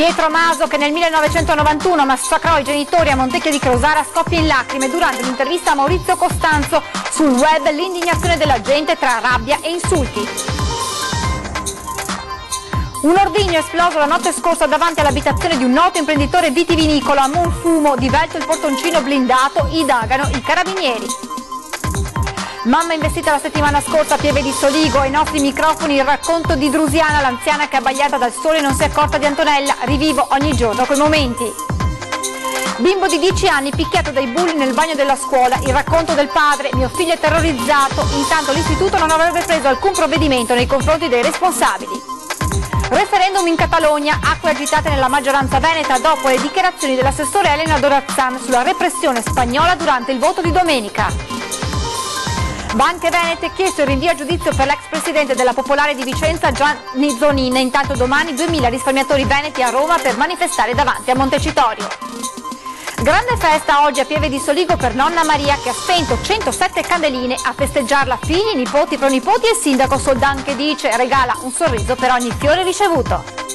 Pietro Maso, che nel 1991 massacrò i genitori a Montecchio di Crosara, scoppia in lacrime durante l'intervista a Maurizio Costanzo. Sul web l'indignazione della gente tra rabbia e insulti. Un ordigno è esploso la notte scorsa davanti all'abitazione di un noto imprenditore vitivinicolo a Monfumo, divelto il portoncino blindato, indagano i carabinieri. Mamma investita la settimana scorsa a Pieve di Soligo, ai nostri microfoni il racconto di Drusiana, l'anziana che abbagliata dal sole e non si è accorta di Antonella, rivivo ogni giorno quei momenti. Bimbo di 10 anni picchiato dai bulli nel bagno della scuola, il racconto del padre, mio figlio è terrorizzato, intanto l'istituto non avrebbe preso alcun provvedimento nei confronti dei responsabili. Referendum in Catalogna, acque agitate nella maggioranza veneta dopo le dichiarazioni dell'assessore Elena Dorazzan sulla repressione spagnola durante il voto di domenica. Banche Venete, chiesto il rinvio a giudizio per l'ex presidente della Popolare di Vicenza Gianni Zonin. Intanto domani 2000 risparmiatori veneti a Roma per manifestare davanti a Montecitorio. Grande festa oggi a Pieve di Soligo per nonna Maria, che ha spento 107 candeline. A festeggiarla figli, nipoti, pronipoti e il sindaco Soldan, che dice regala un sorriso per ogni fiore ricevuto.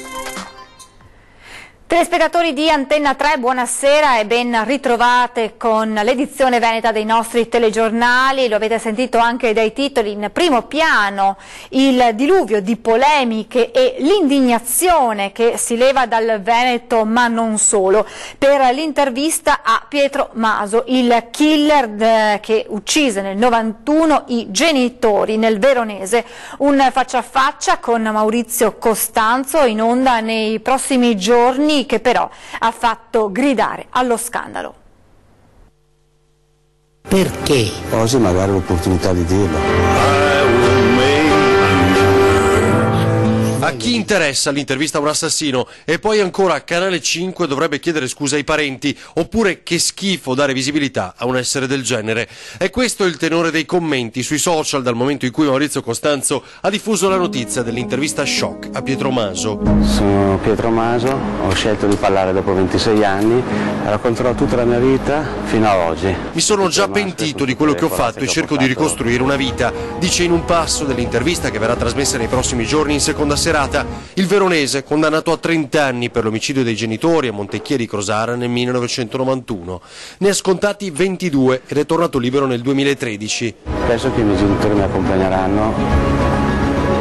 Telespettatori di Antenna 3, buonasera e ben ritrovate con l'edizione veneta dei nostri telegiornali. Lo avete sentito anche dai titoli, in primo piano il diluvio di polemiche e l'indignazione che si leva dal Veneto, ma non solo, per l'intervista a Pietro Maso, il killer che uccise nel 91 i genitori nel Veronese. Un faccia a faccia con Maurizio Costanzo in onda nei prossimi giorni, che però ha fatto gridare allo scandalo. Perché? Oggi magari l'opportunità di dirlo. A chi interessa l'intervista a un assassino? E poi ancora Canale 5 dovrebbe chiedere scusa ai parenti, oppure che schifo dare visibilità a un essere del genere. E questo è il tenore dei commenti sui social dal momento in cui Maurizio Costanzo ha diffuso la notizia dell'intervista shock a Pietro Maso. Sono Pietro Maso, ho scelto di parlare dopo 26 anni, racconterò tutta la mia vita fino ad oggi. Mi sono già pentito di quello che ho fatto e cerco di ricostruire una vita, dice in un passo dell'intervista che verrà trasmessa nei prossimi giorni in seconda serata. Il veronese, condannato a 30 anni per l'omicidio dei genitori a Montecchio di Crosara nel 1991. Ne ha scontati 22 ed è tornato libero nel 2013. Penso che i miei genitori mi accompagneranno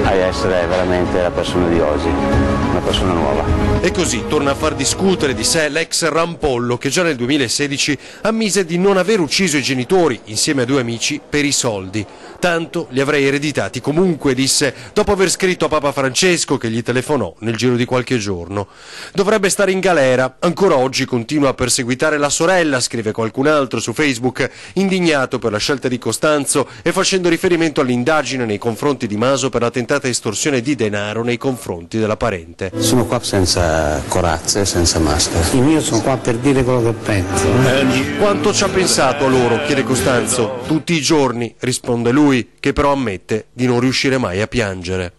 a essere veramente la persona di oggi, una persona nuova. E così torna a far discutere di sé l'ex Rampollo, che già nel 2016 ammise di non aver ucciso i genitori insieme a 2 amici per i soldi. Tanto li avrei ereditati comunque, disse, dopo aver scritto a Papa Francesco, che gli telefonò nel giro di qualche giorno. Dovrebbe stare in galera, ancora oggi continua a perseguitare la sorella, scrive qualcun altro su Facebook, indignato per la scelta di Costanzo e facendo riferimento all'indagine nei confronti di Maso per la tentata estorsione di denaro nei confronti della parente. Sono qua senza corazze, senza maschera. Io sono qua per dire quello che penso. Quanto ci ha pensato a loro, chiede Costanzo. Tutti i giorni, risponde lui, che però ammette di non riuscire mai a piangere.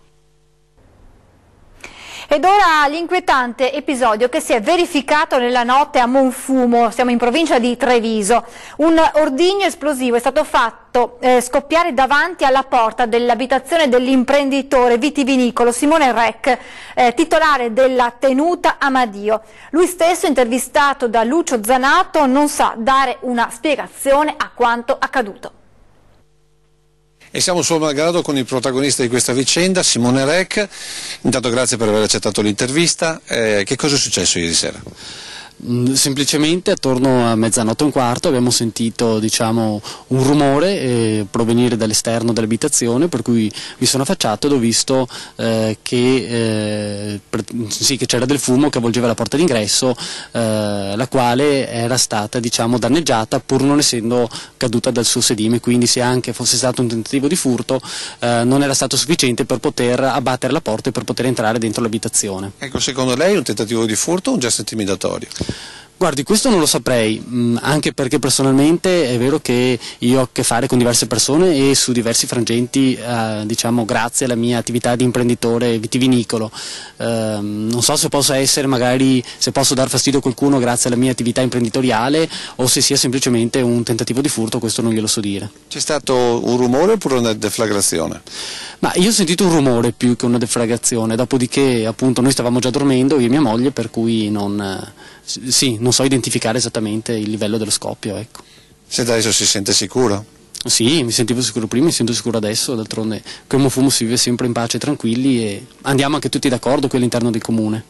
Ed ora l'inquietante episodio che si è verificato nella notte a Monfumo, siamo in provincia di Treviso. Un ordigno esplosivo è stato fatto scoppiare davanti alla porta dell'abitazione dell'imprenditore vitivinicolo Simone Rec, titolare della tenuta Amadio. Lui stesso, intervistato da Lucio Zanato, non sa dare una spiegazione a quanto accaduto. E siamo sul malgrado con il protagonista di questa vicenda, Simone Rec. Intanto grazie per aver accettato l'intervista. Che cosa è successo ieri sera? Semplicemente attorno a mezzanotte e un quarto abbiamo sentito, diciamo, un rumore provenire dall'esterno dell'abitazione, per cui mi sono affacciato ed ho visto che c'era del fumo che avvolgeva la porta d'ingresso, la quale era stata, diciamo, danneggiata pur non essendo caduta dal suo sedime, quindi se anche fosse stato un tentativo di furto non era stato sufficiente per poter abbattere la porta e per poter entrare dentro l'abitazione. Ecco, secondo lei un tentativo di furto o un gesto intimidatorio? Guardi, questo non lo saprei, anche perché personalmente è vero che io ho a che fare con diverse persone e su diversi frangenti, diciamo grazie alla mia attività di imprenditore vitivinicolo. Non so se possa essere magari, se posso dar fastidio a qualcuno grazie alla mia attività imprenditoriale o se sia semplicemente un tentativo di furto, questo non glielo so dire. C'è stato un rumore oppure una deflagrazione? Ma io ho sentito un rumore più che una deflagrazione, dopodiché appunto noi stavamo già dormendo, io e mia moglie, per cui non so identificare esattamente il livello dello scoppio, ecco. Se adesso si sente sicuro? Sì, mi sentivo sicuro prima, mi sento sicuro adesso, d'altronde come fumo si vive sempre in pace e tranquilli e andiamo anche tutti d'accordo qui all'interno del comune.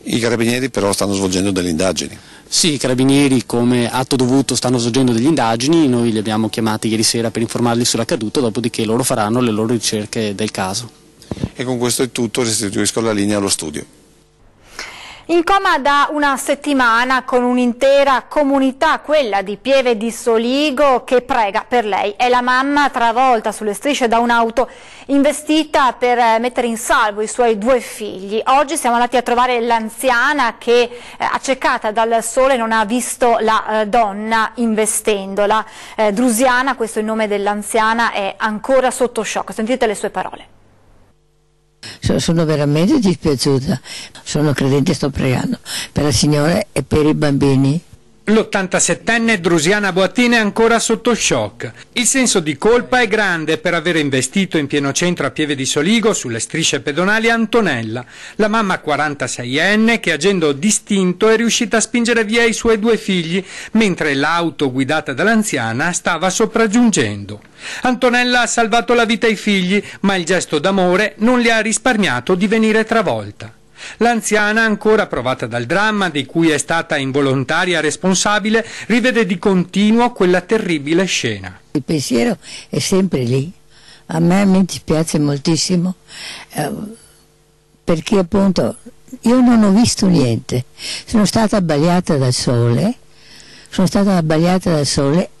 I carabinieri però stanno svolgendo delle indagini. Sì, i carabinieri come atto dovuto stanno svolgendo delle indagini, noi li abbiamo chiamati ieri sera per informarli sull'accaduto, dopodiché loro faranno le loro ricerche del caso. E con questo è tutto, restituisco la linea allo studio. In coma da una settimana con un'intera comunità, quella di Pieve di Soligo, che prega per lei. È la mamma travolta sulle strisce da un'auto investita per mettere in salvo i suoi 2 figli. Oggi siamo andati a trovare l'anziana che, accecata dal sole, non ha visto la donna investendola. Drusiana, questo è il nome dell'anziana, è ancora sotto shock. Sentite le sue parole. Sono veramente dispiaciuta, sono credente e sto pregando per la Signora e per i bambini. L'87enne Drusiana Boattini è ancora sotto shock. Il senso di colpa è grande per aver investito in pieno centro a Pieve di Soligo, sulle strisce pedonali, Antonella, la mamma 46enne che agendo distinto è riuscita a spingere via i suoi 2 figli mentre l'auto guidata dall'anziana stava sopraggiungendo. Antonella ha salvato la vita ai figli, ma il gesto d'amore non le ha risparmiato di venire travolta. L'anziana, ancora provata dal dramma di cui è stata involontaria responsabile, rivede di continuo quella terribile scena. Il pensiero è sempre lì. A me mi dispiace moltissimo perché appunto io non ho visto niente. Sono stata abbagliata dal sole.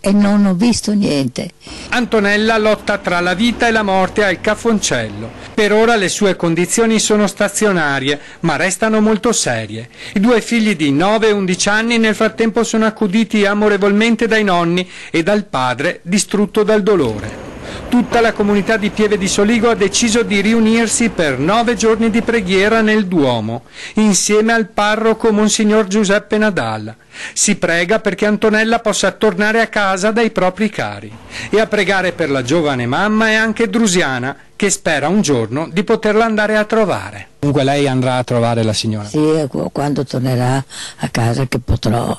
E non ho visto niente. Antonella lotta tra la vita e la morte al Cafoncello. Per ora le sue condizioni sono stazionarie, ma restano molto serie. I 2 figli di 9 e 11 anni nel frattempo sono accuditi amorevolmente dai nonni e dal padre distrutto dal dolore. Tutta la comunità di Pieve di Soligo ha deciso di riunirsi per 9 giorni di preghiera nel Duomo, insieme al parroco Monsignor Giuseppe Nadal. Si prega perché Antonella possa tornare a casa dai propri cari. E a pregare per la giovane mamma è anche Drusiana, che spera un giorno di poterla andare a trovare. Dunque lei andrà a trovare la signora? Sì, quando tornerà a casa che potrò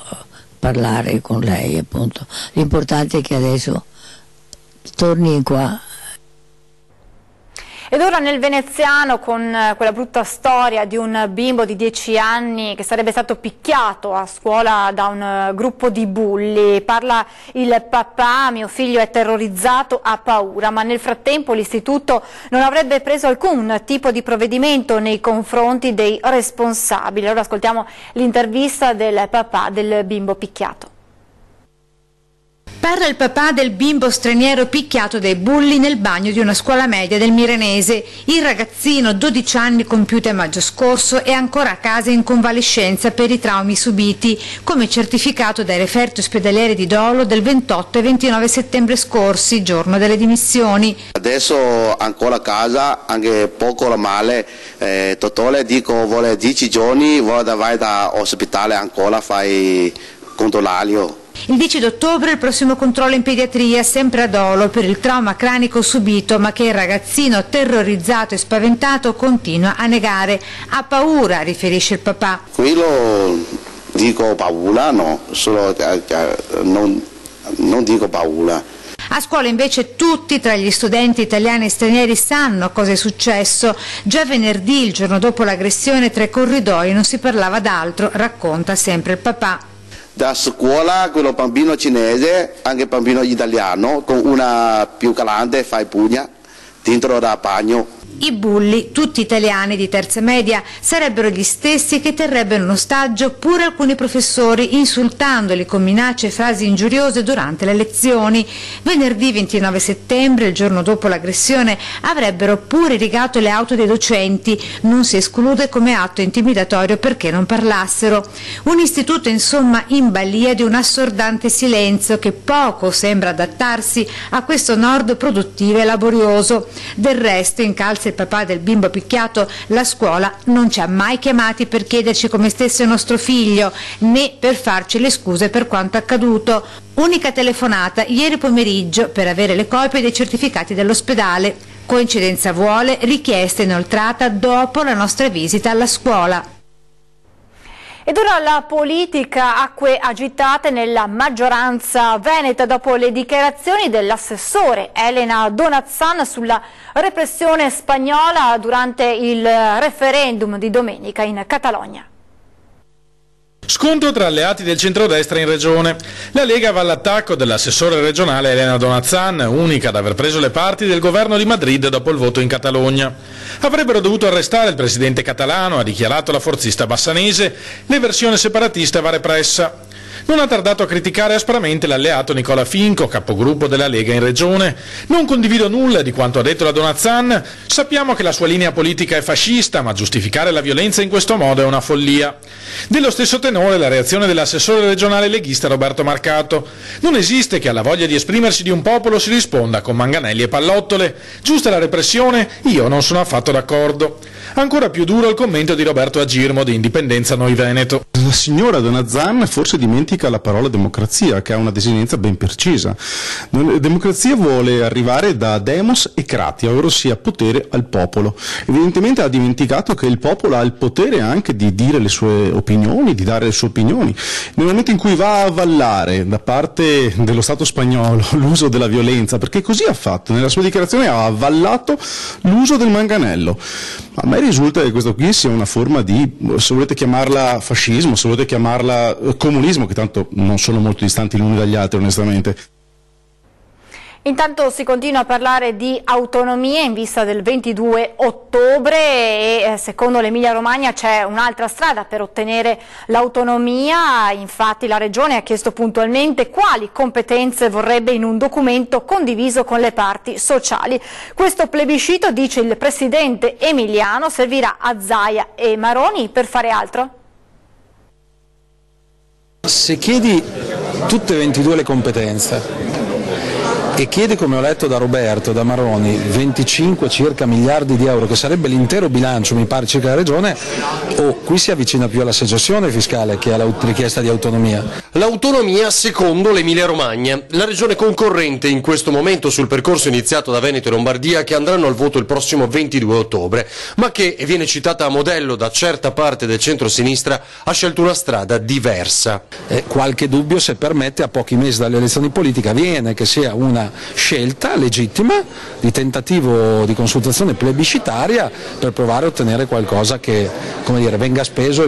parlare con lei, appunto. L'importante è che adesso torni qua. Ed ora nel veneziano, con quella brutta storia di un bimbo di 10 anni che sarebbe stato picchiato a scuola da un gruppo di bulli. Parla il papà: mio figlio è terrorizzato, ha paura, ma nel frattempo l'istituto non avrebbe preso alcun tipo di provvedimento nei confronti dei responsabili. Allora ascoltiamo l'intervista del papà del bimbo picchiato. Parla il papà del bimbo straniero picchiato dai bulli nel bagno di una scuola media del Mirenese. Il ragazzino, 12 anni compiuti a maggio scorso, è ancora a casa in convalescenza per i traumi subiti, come certificato dai referti ospedalieri di Dolo del 28 e 29 settembre scorsi, giorno delle dimissioni. Adesso ancora a casa, anche poco la male, Totole dico vuole 10 giorni, vuole vai da ospedale ancora, fai controllario. Il 10 d'ottobre il prossimo controllo in pediatria, sempre a Dolo, per il trauma cranico subito, ma che il ragazzino, terrorizzato e spaventato, continua a negare. Ha paura, riferisce il papà. Quello dico paura, no, solo non dico paura. A scuola invece tutti, tra gli studenti italiani e stranieri, sanno cosa è successo. Già venerdì, il giorno dopo l'aggressione, tra i corridoi non si parlava d'altro, racconta sempre il papà. Da scuola quello bambino cinese, anche bambino italiano, con una più grande fai pugna dentro da bagno. I bulli, tutti italiani di terza media, sarebbero gli stessi che terrebbero in ostaggio pure alcuni professori, insultandoli con minacce e frasi ingiuriose durante le lezioni. Venerdì 29 settembre, il giorno dopo l'aggressione, avrebbero pure irrigato le auto dei docenti. Non si esclude come atto intimidatorio perché non parlassero. Un istituto insomma in balia di un assordante silenzio che poco sembra adattarsi a questo nord produttivo e laborioso. Del resto, incalza il papà del bimbo picchiato, la scuola non ci ha mai chiamati per chiederci come stesse il nostro figlio, né per farci le scuse per quanto accaduto. Unica telefonata ieri pomeriggio per avere le copie dei certificati dell'ospedale. Coincidenza vuole, richiesta inoltrata dopo la nostra visita alla scuola. Ed ora la politica, acque agitate nella maggioranza veneta dopo le dichiarazioni dell'assessore Elena Donazzan sulla repressione spagnola durante il referendum di domenica in Catalogna. Scontro tra alleati del centrodestra in regione. La Lega va all'attacco dell'assessore regionale Elena Donazzan, unica ad aver preso le parti del governo di Madrid dopo il voto in Catalogna. Avrebbero dovuto arrestare il presidente catalano, ha dichiarato la forzista bassanese, l'eversione separatista va repressa. Non ha tardato a criticare aspramente l'alleato Nicola Finco, capogruppo della Lega in regione. Non condivido nulla di quanto ha detto la Donazzan, sappiamo che la sua linea politica è fascista, ma giustificare la violenza in questo modo è una follia. Dello stesso tenore la reazione dell'assessore regionale leghista Roberto Marcato. Non esiste che alla voglia di esprimersi di un popolo si risponda con manganelli e pallottole. Giusta la repressione? Io non sono affatto d'accordo. Ancora più duro il commento di Roberto Agirmo di Indipendenza Noi Veneto. La signora Donazzan forse dimentica la parola democrazia, che ha una desinenza ben precisa. Democrazia vuole arrivare da demos e kratia, ovvero sia potere al popolo. Evidentemente ha dimenticato che il popolo ha il potere anche di dire le sue opinioni, di dare le sue opinioni. Nel momento in cui va a avvallare da parte dello Stato spagnolo l'uso della violenza, perché così ha fatto, nella sua dichiarazione ha avvallato l'uso del manganello. A me risulta che questo qui sia una forma di, se volete chiamarla fascismo, se volete chiamarla comunismo, che tanto non sono molto distanti gli uni dagli altri onestamente. Intanto si continua a parlare di autonomia in vista del 22 ottobre e secondo l'Emilia Romagna c'è un'altra strada per ottenere l'autonomia. Infatti la Regione ha chiesto puntualmente quali competenze vorrebbe in un documento condiviso con le parti sociali. Questo plebiscito, dice il presidente emiliano, servirà a Zaia e Maroni per fare altro? Se chiedi tutte e 22 le competenze e chiede, come ho letto da Roberto, da Maroni, 25 circa miliardi di euro, che sarebbe l'intero bilancio, mi pare, circa la Regione, qui si avvicina più alla secessione fiscale che alla richiesta di autonomia. L'autonomia secondo l'Emilia Romagna, la regione concorrente in questo momento sul percorso iniziato da Veneto e Lombardia, che andranno al voto il prossimo 22 ottobre, ma che viene citata a modello da certa parte del centro-sinistra, ha scelto una strada diversa. Qualche dubbio, se permette, a pochi mesi dalle elezioni politiche avviene che sia una scelta legittima di tentativo di consultazione plebiscitaria per provare a ottenere qualcosa che, come dire, venga speso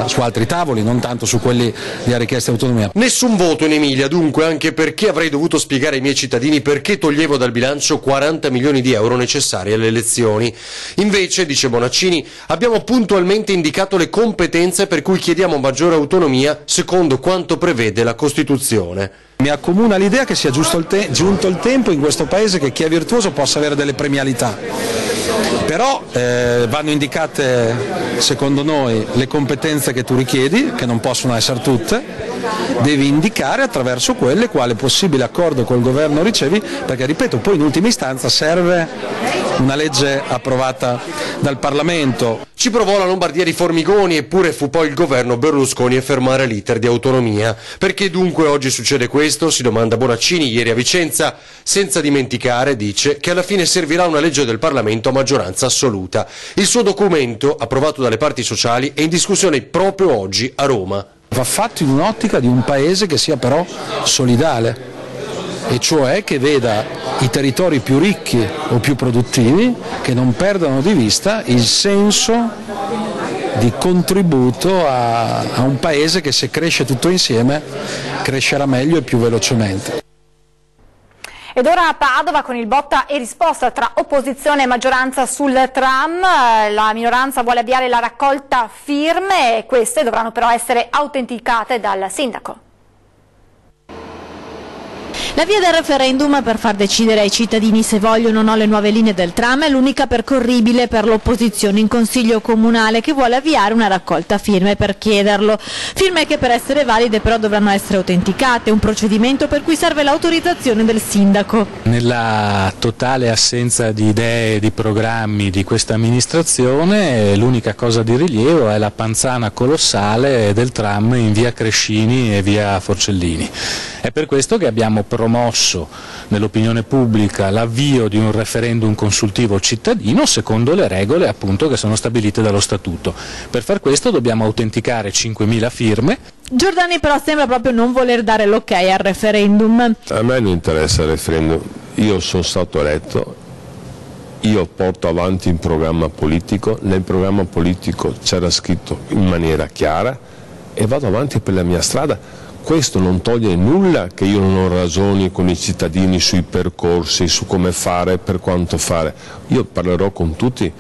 su altri tavoli, non tanto su quelli di richiesta di autonomia. Nessun voto in Emilia, dunque, anche perché avrei dovuto spiegare ai miei cittadini perché toglievo dal bilancio 40 milioni di euro necessari alle elezioni. Invece, dice Bonaccini, abbiamo puntualmente indicato le competenze per cui chiediamo maggiore autonomia secondo quanto prevede la Costituzione. Mi accomuna l'idea che sia giunto il tempo in questo Paese che chi è virtuoso possa avere delle premialità, però vanno indicate, secondo noi, le competenze che tu richiedi, che non possono essere tutte, devi indicare attraverso quelle quale possibile accordo col governo ricevi, perché, ripeto, poi in ultima istanza serve una legge approvata dal Parlamento. Ci provò la Lombardia di Formigoni, eppure fu poi il governo Berlusconi a fermare l'iter di autonomia. Perché dunque oggi succede questo? Si domanda Bonaccini ieri a Vicenza, senza dimenticare, dice, che alla fine servirà una legge del Parlamento a maggioranza assoluta. Il suo documento, approvato dalle parti sociali, è in discussione proprio oggi a Roma. Va fatto in un'ottica di un Paese che sia però solidale, e cioè che veda i territori più ricchi o più produttivi che non perdano di vista il senso di contributo a un Paese che, se cresce tutto insieme, crescerà meglio e più velocemente. Ed ora a Padova con il botta e risposta tra opposizione e maggioranza sul tram. La minoranza vuole avviare la raccolta firme e queste dovranno però essere autenticate dal sindaco. La via del referendum per far decidere ai cittadini se vogliono o no le nuove linee del tram è l'unica percorribile per l'opposizione in Consiglio Comunale, che vuole avviare una raccolta firme per chiederlo. Firme che per essere valide però dovranno essere autenticate, un procedimento per cui serve l'autorizzazione del sindaco. Nella totale assenza di idee e di programmi di questa amministrazione, l'unica cosa di rilievo è la panzana colossale del tram in via Crescini e via Forcellini. È per questo che abbiamo promosso nell'opinione pubblica l'avvio di un referendum consultivo cittadino secondo le regole appunto che sono stabilite dallo Statuto. Per far questo dobbiamo autenticare 5.000 firme. Giordani però sembra proprio non voler dare l'ok al referendum. A me non interessa il referendum, io sono stato eletto, io porto avanti un programma politico, nel programma politico c'era scritto in maniera chiara e vado avanti per la mia strada. Questo non toglie nulla che io non ho ragioni con i cittadini sui percorsi, su come fare, per quanto fare. Io parlerò con tutti,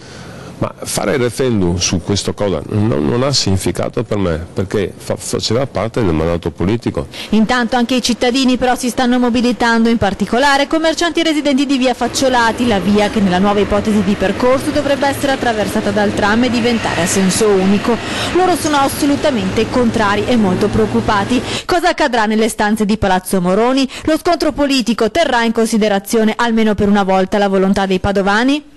ma fare il referendum su questa cosa non ha significato per me, perché faceva parte del mandato politico. Intanto anche i cittadini però si stanno mobilitando, in particolare commercianti e residenti di via Facciolati, la via che nella nuova ipotesi di percorso dovrebbe essere attraversata dal tram e diventare a senso unico. Loro sono assolutamente contrari e molto preoccupati. Cosa accadrà nelle stanze di Palazzo Moroni? Lo scontro politico terrà in considerazione almeno per una volta la volontà dei padovani?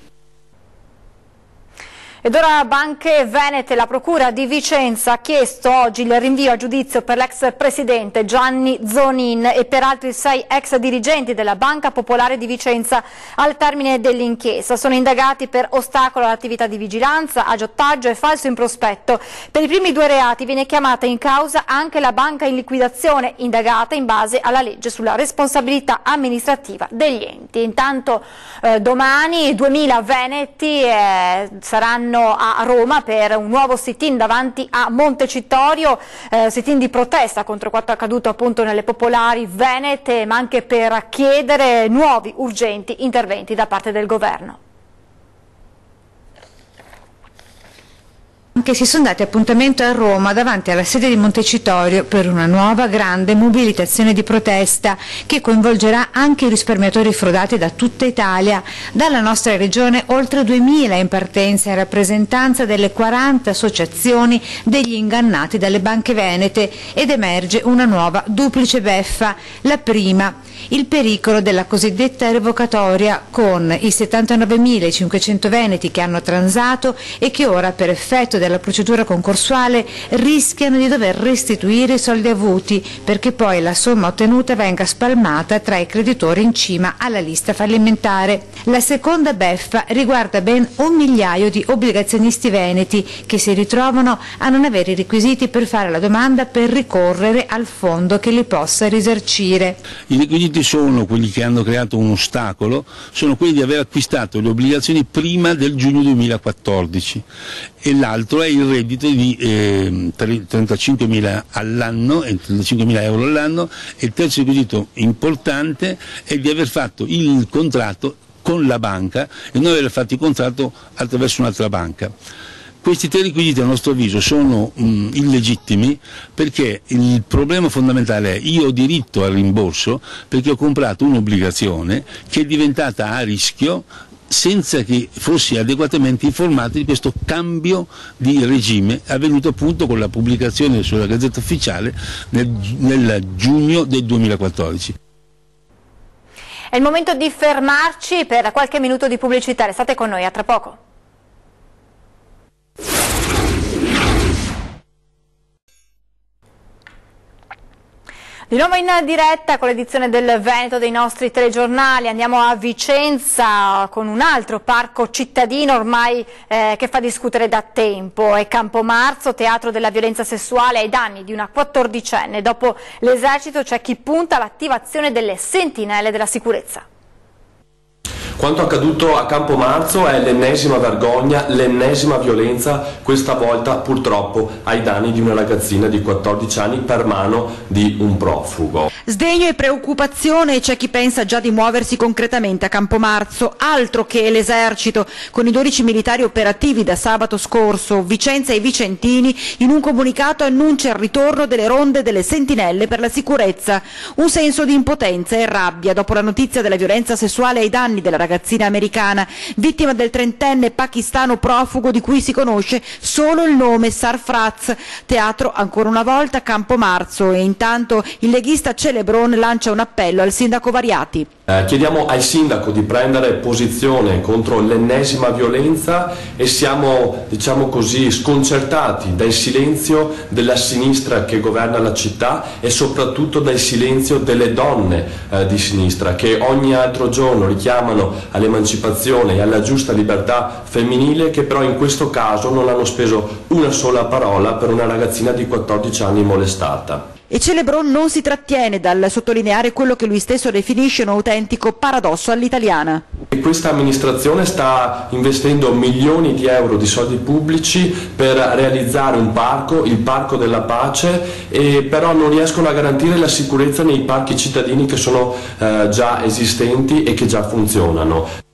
Ed ora Banche Venete, la Procura di Vicenza ha chiesto oggi il rinvio a giudizio per l'ex presidente Gianni Zonin e per altri 6 ex dirigenti della Banca Popolare di Vicenza al termine dell'inchiesta. Sono indagati per ostacolo all'attività di vigilanza, aggiotaggio e falso in prospetto. Per i primi 2 reati viene chiamata in causa anche la banca in liquidazione, indagata in base alla legge sulla responsabilità amministrativa degli enti. Intanto domani 2000 veneti saranno a Roma per un nuovo sit-in davanti a Montecitorio, sit-in di protesta contro quanto accaduto appunto nelle popolari venete, ma anche per chiedere nuovi urgenti interventi da parte del governo. Che si sono dati appuntamento a Roma davanti alla sede di Montecitorio per una nuova grande mobilitazione di protesta che coinvolgerà anche i risparmiatori frodati da tutta Italia. Dalla nostra regione oltre 2000 in partenza in rappresentanza delle 40 associazioni degli ingannati dalle banche venete ed emerge una nuova duplice beffa. La prima, il pericolo della cosiddetta revocatoria con i 79.500 veneti che hanno transato e che ora per effetto della procedura concorsuale rischiano di dover restituire i soldi avuti perché poi la somma ottenuta venga spalmata tra i creditori in cima alla lista fallimentare. La seconda beffa riguarda ben 1 migliaio di obbligazionisti veneti che si ritrovano a non avere i requisiti per fare la domanda per ricorrere al fondo che li possa risarcire. I requisiti sono quelli che hanno creato un ostacolo, sono quelli di aver acquistato le obbligazioni prima del giugno 2014 e l'altro è il reddito di 35.000 all'anno, 35.000 euro all'anno, e il terzo requisito importante è di aver fatto il contratto con la banca e non aver fatto il contratto attraverso un'altra banca. Questi 3 requisiti a nostro avviso sono illegittimi perché il problema fondamentale è io ho diritto al rimborso perché ho comprato un'obbligazione che è diventata a rischio senza che fossi adeguatamente informato di questo cambio di regime avvenuto appunto con la pubblicazione sulla Gazzetta Ufficiale nel giugno del 2014. È il momento di fermarci per qualche minuto di pubblicità, restate con noi, a tra poco. Di nuovo in diretta con l'edizione del Veneto dei nostri telegiornali, andiamo a Vicenza con un altro parco cittadino ormai che fa discutere da tempo, è Campomarzo, teatro della violenza sessuale ai danni di una 14enne, dopo l'esercito c'è chi punta all'attivazione delle sentinelle della sicurezza. Quanto accaduto a Campomarzo è l'ennesima vergogna, l'ennesima violenza, questa volta purtroppo ai danni di una ragazzina di 14 anni per mano di un profugo. Sdegno e preoccupazione c'è chi pensa già di muoversi concretamente a Campomarzo, altro che l'esercito. Con i 12 militari operativi da sabato scorso, Vicenza e Vicentini in un comunicato annuncia il ritorno delle ronde delle sentinelle per la sicurezza. Un senso di impotenza e rabbia dopo la notizia della violenza sessuale ai danni della ragazzina americana, vittima del 30enne pakistano profugo di cui si conosce solo il nome, Sarfraz. Teatro ancora una volta Campomarzo, e intanto il leghista Celebron lancia un appello al sindaco Variati. Chiediamo al sindaco di prendere posizione contro l'ennesima violenza e siamo, diciamo così, sconcertati dal silenzio della sinistra che governa la città e soprattutto dal silenzio delle donne di sinistra che ogni altro giorno richiamano all'emancipazione e alla giusta libertà femminile, che però in questo caso non hanno speso una sola parola per una ragazzina di 14 anni molestata. E Celebron non si trattiene dal sottolineare quello che lui stesso definisce un autentico paradosso all'italiana. Questa amministrazione sta investendo milioni di euro di soldi pubblici per realizzare un parco, il Parco della Pace, e però non riescono a garantire la sicurezza nei parchi cittadini che sono già esistenti e che già funzionano.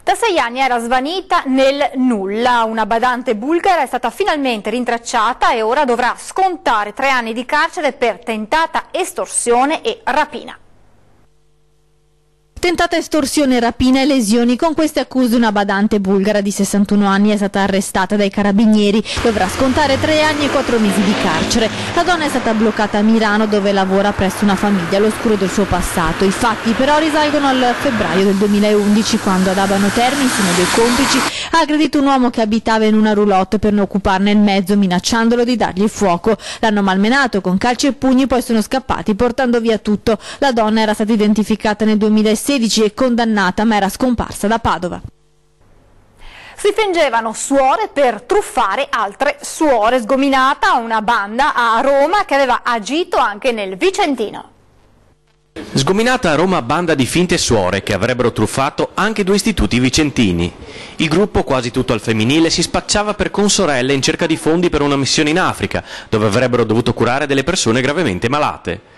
Da 6 anni era svanita nel nulla. Una badante bulgara è stata finalmente rintracciata e ora dovrà scontare 3 anni di carcere per tentata estorsione e rapina. Tentata estorsione, rapina e lesioni. Con queste accuse una badante bulgara di 61 anni è stata arrestata dai carabinieri. Dovrà scontare 3 anni e 4 mesi di carcere. La donna è stata bloccata a Milano, dove lavora presso una famiglia all'oscuro del suo passato. I fatti però risalgono al febbraio del 2011, quando ad Abano Terme, insieme ai 2 complici, ha aggredito un uomo che abitava in una roulotte per non occuparne il mezzo, minacciandolo di dargli il fuoco. L'hanno malmenato con calci e pugni, poi sono scappati portando via tutto. La donna era stata identificata nel 2016 e condannata, ma era scomparsa da Padova. Si fingevano suore per truffare altre suore. Sgominata una banda a Roma che aveva agito anche nel Vicentino. Sgominata a Roma banda di finte suore che avrebbero truffato anche 2 istituti vicentini. Il gruppo, quasi tutto al femminile, si spacciava per consorelle in cerca di fondi per una missione in Africa, dove avrebbero dovuto curare delle persone gravemente malate.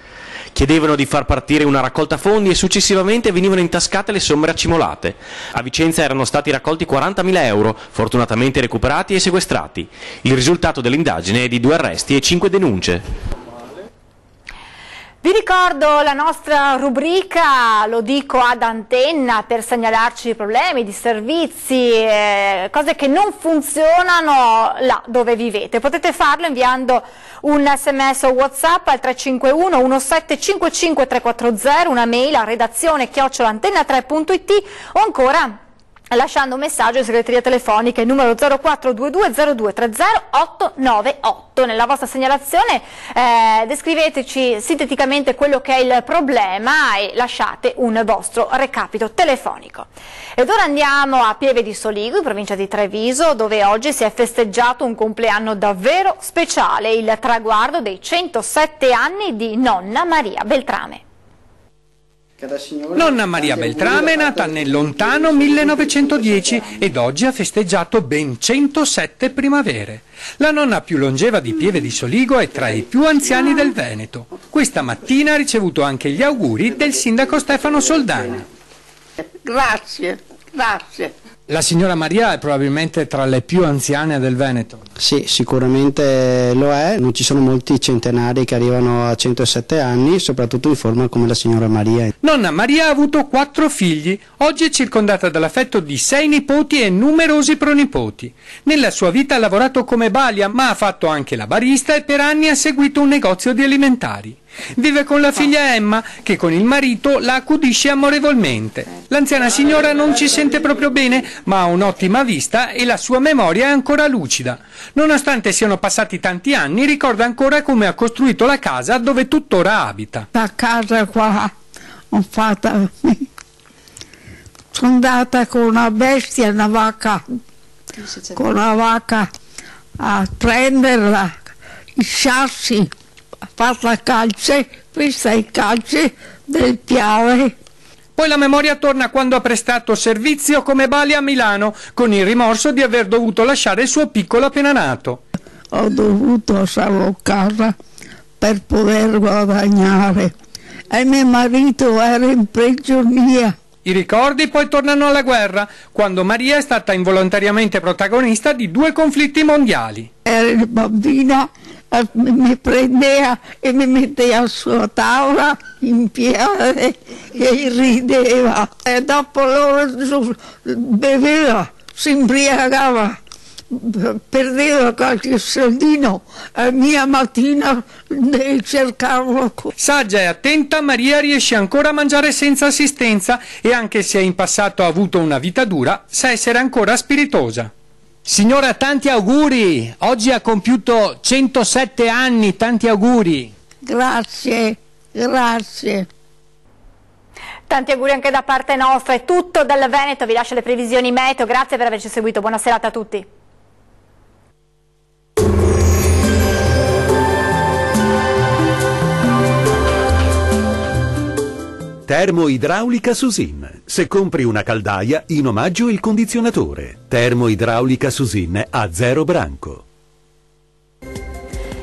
Chiedevano di far partire una raccolta fondi e successivamente venivano intascate le somme racimolate. A Vicenza erano stati raccolti 40.000 euro, fortunatamente recuperati e sequestrati. Il risultato dell'indagine è di 2 arresti e 5 denunce. Vi ricordo la nostra rubrica, lo dico ad antenna, per segnalarci problemi di servizi, cose che non funzionano là dove vivete. Potete farlo inviando un sms o WhatsApp al 351 1755 340, una mail a redazione@antenna3.it o ancora lasciando un messaggio in segreteria telefonica, il numero 0422 02 30 898. Nella vostra segnalazione descriveteci sinteticamente quello che è il problema e lasciate un vostro recapito telefonico. Ed ora andiamo a Pieve di Soligo, in provincia di Treviso, dove oggi si è festeggiato un compleanno davvero speciale, il traguardo dei 107 anni di nonna Maria Beltrame. Nonna Maria Beltrame è nata nel lontano 1910 ed oggi ha festeggiato ben 107 primavere. La nonna più longeva di Pieve di Soligo è tra i più anziani del Veneto. Questa mattina ha ricevuto anche gli auguri del sindaco Stefano Soldani. Grazie, grazie. La signora Maria è probabilmente tra le più anziane del Veneto. Sì, sicuramente lo è, non ci sono molti centenari che arrivano a 107 anni, soprattutto in forma come la signora Maria. Nonna Maria ha avuto 4 figli, oggi è circondata dall'affetto di 6 nipoti e numerosi pronipoti. Nella sua vita ha lavorato come balia, ma ha fatto anche la barista e per anni ha seguito un negozio di alimentari. Vive con la figlia Emma, che con il marito la accudisce amorevolmente. L'anziana signora non ci sente proprio bene, ma ha un'ottima vista e la sua memoria è ancora lucida. Nonostante siano passati tanti anni, ricorda ancora come ha costruito la casa dove tuttora abita. La casa qua ho fatta, sono andata con una bestia, una vacca, con una vacca a prenderla, i sassi, ha fatto la calce, questa è il calce del Piave. Poi la memoria torna quando ha prestato servizio come bali a Milano, con il rimorso di aver dovuto lasciare il suo piccolo appena nato. Ho dovuto lasciarlo a casa per poter guadagnare e mio marito era in prigionia. I ricordi poi tornano alla guerra, quando Maria è stata involontariamente protagonista di 2 conflitti mondiali. Ero bambina, mi prendeva e mi metteva sulla tavola in piede e rideva. E dopo loro beveva, si imbriagava, perdeva qualche soldino e mia mattina devi cercarlo. Saggia e attenta, Maria riesce ancora a mangiare senza assistenza e anche se in passato ha avuto una vita dura, sa essere ancora spiritosa. Signora, tanti auguri! Oggi ha compiuto 107 anni, tanti auguri! Grazie, grazie. Tanti auguri anche da parte nostra. È tutto dal Veneto, vi lascio le previsioni meteo. Grazie per averci seguito, buona serata a tutti. Termoidraulica Susin. Se compri una caldaia, in omaggio il condizionatore. Termoidraulica Susin a 0 branco.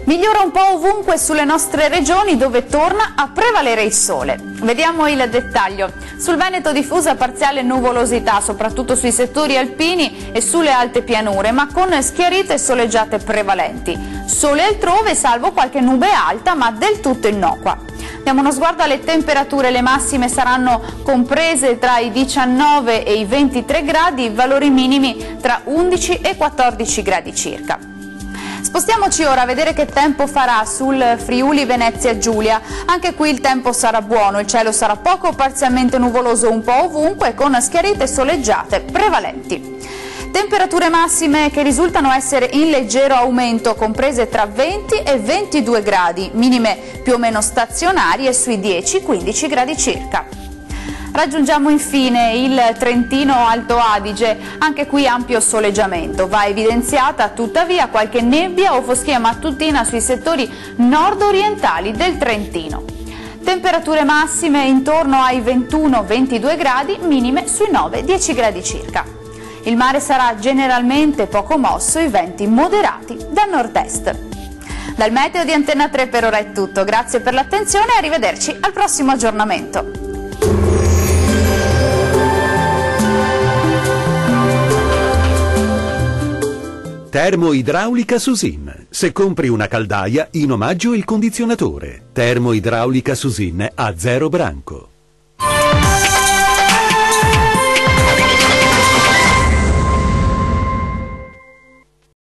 Migliora un po' ovunque sulle nostre regioni dove torna a prevalere il sole. Vediamo il dettaglio. Sul Veneto diffusa parziale nuvolosità, soprattutto sui settori alpini e sulle alte pianure, ma con schiarite e soleggiate prevalenti. Sole altrove, salvo qualche nube alta, ma del tutto innocua. Diamo uno sguardo alle temperature, le massime saranno comprese tra i 19 e i 23 gradi, valori minimi tra 11 e 14 gradi circa. Spostiamoci ora a vedere che tempo farà sul Friuli Venezia Giulia. Anche qui il tempo sarà buono, il cielo sarà poco o parzialmente nuvoloso un po' ovunque con schiarite soleggiate prevalenti. Temperature massime che risultano essere in leggero aumento, comprese tra 20 e 22 gradi, minime più o meno stazionarie sui 10-15 gradi circa. Raggiungiamo infine il Trentino Alto Adige, anche qui ampio soleggiamento. Va evidenziata tuttavia qualche nebbia o foschia mattutina sui settori nord-orientali del Trentino. Temperature massime intorno ai 21-22 gradi, minime sui 9-10 gradi circa. Il mare sarà generalmente poco mosso, i venti moderati da nord-est. Dal meteo di Antenna 3 per ora è tutto, grazie per l'attenzione e arrivederci al prossimo aggiornamento. Termoidraulica Susin. Se compri una caldaia, in omaggio il condizionatore. Termoidraulica Susin a 0 branco.